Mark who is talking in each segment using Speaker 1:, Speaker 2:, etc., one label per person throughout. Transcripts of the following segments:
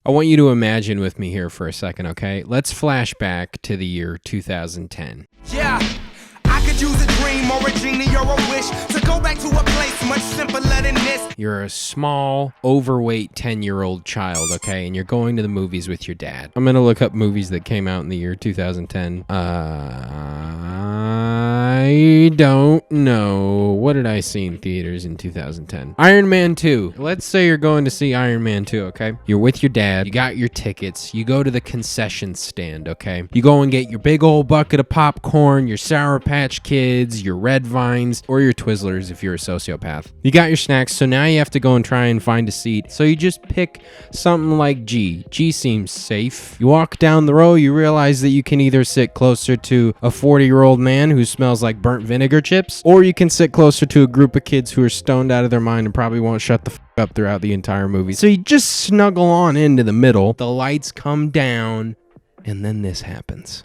Speaker 1: I want you to imagine with me here for a second, okay? Let's flash back to the year 2010.
Speaker 2: Yeah, I could use a dream or a genie or a wish to go back to a place much simpler than this.
Speaker 1: You're a small, overweight 10-year-old child, okay? And you're going to the movies with your dad. I'm going to look up movies that came out in the year 2010. I don't know. What did I see in theaters in 2010? Iron Man 2. Let's say you're going to see Iron Man 2, okay? You're with your dad. You got your tickets. You go to the concession stand, okay? You go and get your big old bucket of popcorn, your Sour Patch Kids, your Red Vines, or your Twizzlers if you're a sociopath. You got your snacks, so now you have to go and try and find a seat. So you just pick something like G. G seems safe. You walk down the row, you realize that you can either sit closer to a 40-year-old man who smells like burnt vinegar chips, or you can sit closer to a group of kids who are stoned out of their mind and probably won't shut the up throughout the entire movie. So you just snuggle on into the middle, the lights come down, and then this happens.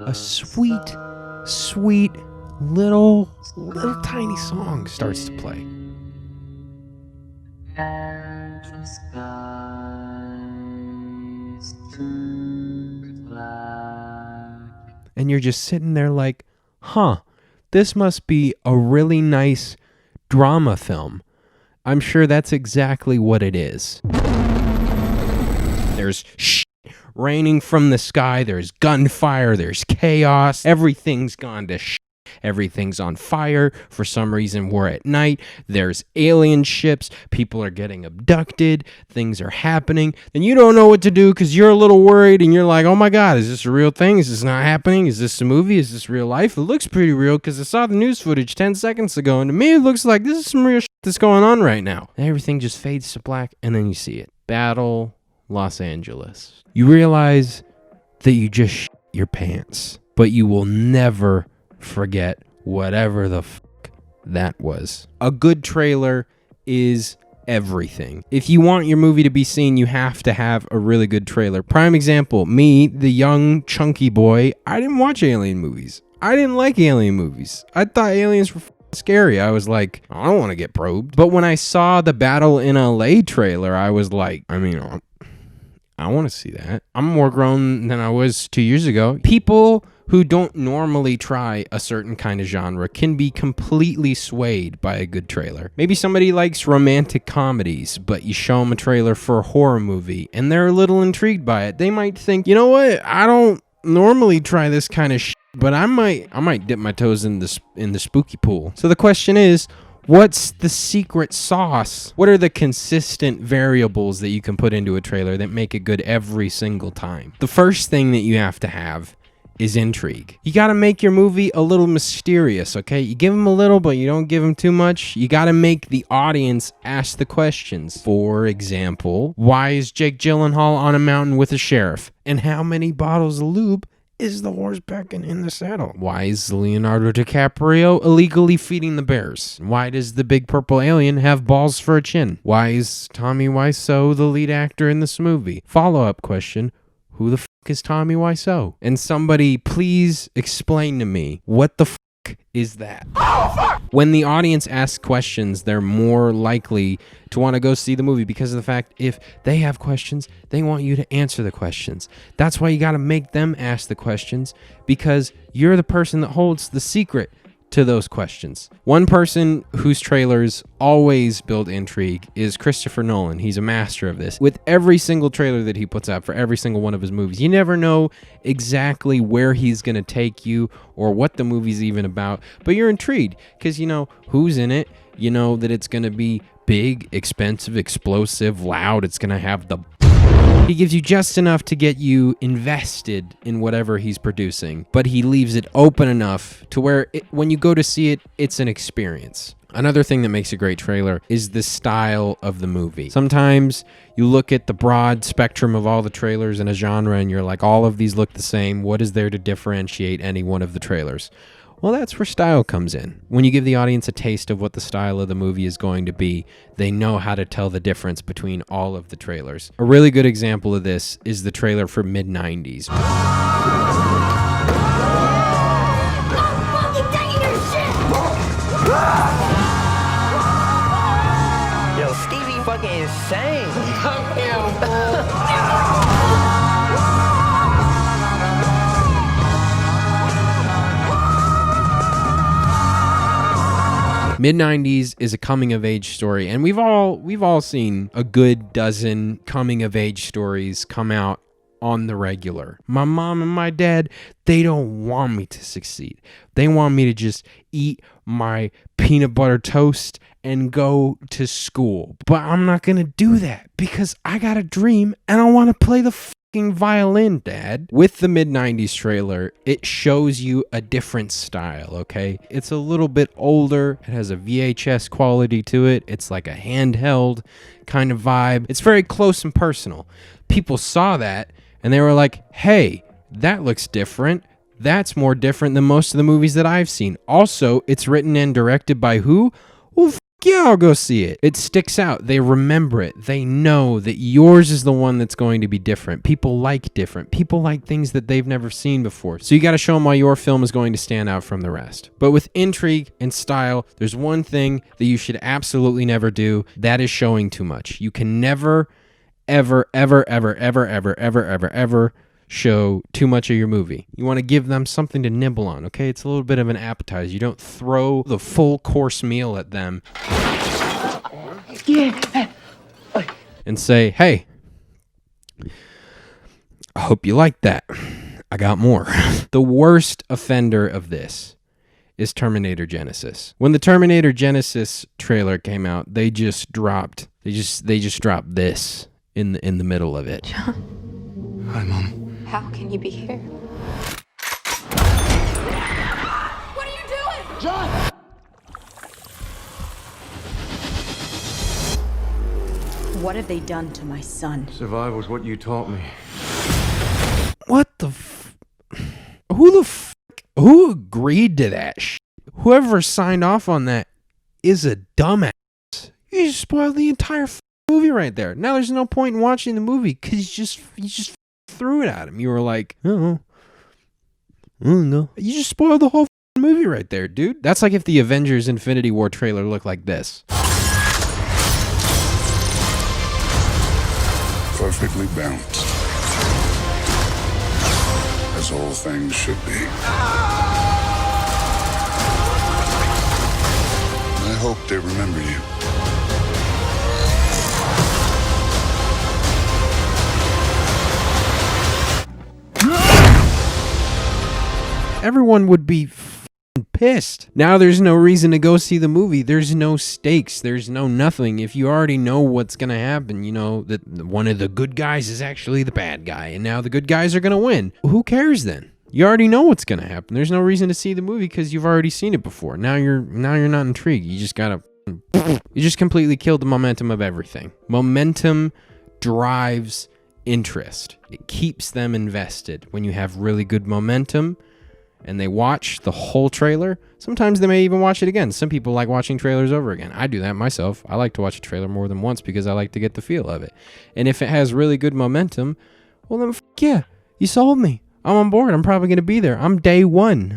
Speaker 1: A sweet, sweet, little tiny song starts to play. And you're just sitting there like, huh, this must be a really nice drama film. I'm sure that's exactly what it is. There's raining from the sky, there's gunfire, there's chaos, everything's gone to everything's on fire. For some reason, we're at night, there's alien ships, people are getting abducted, things are happening, and you don't know what to do because you're a little worried, and you're like, oh my god, is this a real thing? Is this not happening? Is this a movie? Is this real life? It looks pretty real because I saw the news footage 10 seconds ago, and to me it looks like this is some real shit that's going on right now. And everything just fades to black, and then you see it. Battle Los Angeles. You realize that you just shit your pants, but you will never forget whatever the fuck that was. A good trailer is everything. If you want your movie to be seen, you have to have a really good trailer. Prime example, me, the young chunky boy, I didn't watch alien movies. I didn't like alien movies. I thought aliens were scary. I was like, I don't want to get probed. But when I saw the Battle in LA trailer, I was like, I want to see that. I'm more grown than I was 2 years ago. People who don't normally try a certain kind of genre can be completely swayed by a good trailer. Maybe somebody likes romantic comedies, but you show them a trailer for a horror movie and they're a little intrigued by it. They might think, you know what? I don't normally try this kind of shit, but I might dip my toes in the spooky pool. So the question is, what's the secret sauce? What are the consistent variables that you can put into a trailer that make it good every single time? The first thing that you have to have is intrigue. You got to make your movie a little mysterious, okay? You give them a little, but you don't give them too much. You got to make the audience ask the questions. For example, why is Jake Gyllenhaal on a mountain with a sheriff? And how many bottles of lube is the horse packing in the saddle? Why is Leonardo DiCaprio illegally feeding the bears? Why does the big purple alien have balls for a chin? Why is Tommy Wiseau the lead actor in this movie? Follow-up question, who the fuck is Tommy Wiseau? And somebody please explain to me, what the fuck is that? Oh, fuck! When the audience asks questions, they're more likely to want to go see the movie because of the fact if they have questions, they want you to answer the questions. That's why you got to make them ask the questions, because you're the person that holds the secret to those questions. One person whose trailers always build intrigue is Christopher Nolan. He's a master of this. With every single trailer that he puts out for every single one of his movies, you never know exactly where he's going to take you or what the movie's even about, but you're intrigued because you know who's in it. You know that it's going to be big, expensive, explosive, loud. It's going to have the... He gives you just enough to get you invested in whatever he's producing, but he leaves it open enough to where when you go to see it, it's an experience. Another thing that makes a great trailer is the style of the movie. Sometimes you look at the broad spectrum of all the trailers in a genre and you're like, all of these look the same. What is there to differentiate any one of the trailers? Well, that's where style comes in. When you give the audience a taste of what the style of the movie is going to be, they know how to tell the difference between all of the trailers. A really good example of this is the trailer for Mid-90s.
Speaker 3: Yo, Stevie fucking insane.
Speaker 1: Mid-90s is a coming-of-age story, and we've all seen a good dozen coming-of-age stories come out on the regular. My mom and my dad, they don't want me to succeed. They want me to just eat my peanut butter toast and go to school. But I'm not going to do that because I got a dream and I want to play the fucking violin, Dad. With the Mid-90s trailer, it shows you a different style, okay? It's a little bit older. It has a VHS quality to it. It's like a handheld kind of vibe. It's very close and personal. People saw that and they were like, hey, that looks different. That's more different than most of the movies that I've seen. Also, it's written and directed by who? Well, yeah, I'll go see it. It sticks out. They remember it. They know that yours is the one that's going to be different. People like different. People like things that they've never seen before. So you got to show them why your film is going to stand out from the rest. But with intrigue and style, there's one thing that you should absolutely never do. That is showing too much. You can never, ever, ever, ever, ever, ever, ever, ever, ever show too much of your movie. You want to give them something to nibble on, okay? It's a little bit of an appetizer. You don't throw the full course meal at them and say, hey, I hope you like that. I got more. The worst offender of this is Terminator Genisys. When the Terminator Genisys trailer came out, they just dropped dropped this in the middle of it.
Speaker 4: John.
Speaker 5: Hi, Mom.
Speaker 4: How can you be here?
Speaker 6: What are you doing?
Speaker 5: John!
Speaker 6: What have they done to my son?
Speaker 5: Survival's what you taught me.
Speaker 1: What the who agreed to that shit? Whoever signed off on that is a dumbass. You just spoiled the entire movie right there. Now there's no point in watching the movie because you just threw it at him. You were like, oh no. You just spoiled the whole movie right there, dude. That's like if the Avengers Infinity War trailer looked like this.
Speaker 7: Perfectly balanced. As all things should be. I hope they remember you.
Speaker 1: Everyone would be pissed. Now there's no reason to go see the movie. There's no stakes. There's no nothing. If you already know what's going to happen, you know that one of the good guys is actually the bad guy, and now the good guys are going to win. Who cares then? You already know what's going to happen. There's no reason to see the movie because you've already seen it before. Now you're not intrigued. You just got to you just completely killed the momentum of everything. Momentum drives interest. It keeps them invested. When you have really good momentum and they watch the whole trailer, sometimes they may even watch it again. Some people like watching trailers over again. I do that myself. I like to watch a trailer more than once because I like to get the feel of it. And if it has really good momentum, well then yeah, you sold me. I'm on board. I'm probably going to be there. I'm day one.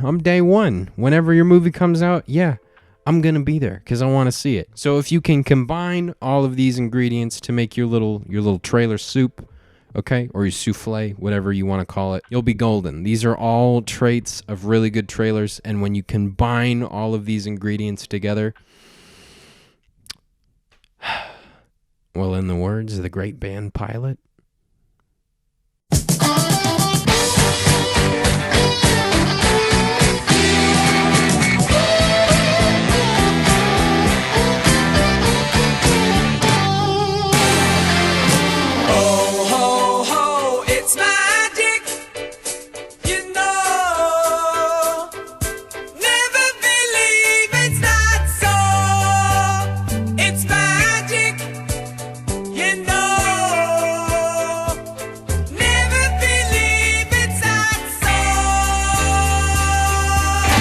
Speaker 1: Whenever your movie comes out, yeah, I'm going to be there because I want to see it. So if you can combine all of these ingredients to make your little trailer soup, okay, or your souffle, whatever you want to call it, you'll be golden. These are all traits of really good trailers, and when you combine all of these ingredients together, well, in the words of the great band Pilot,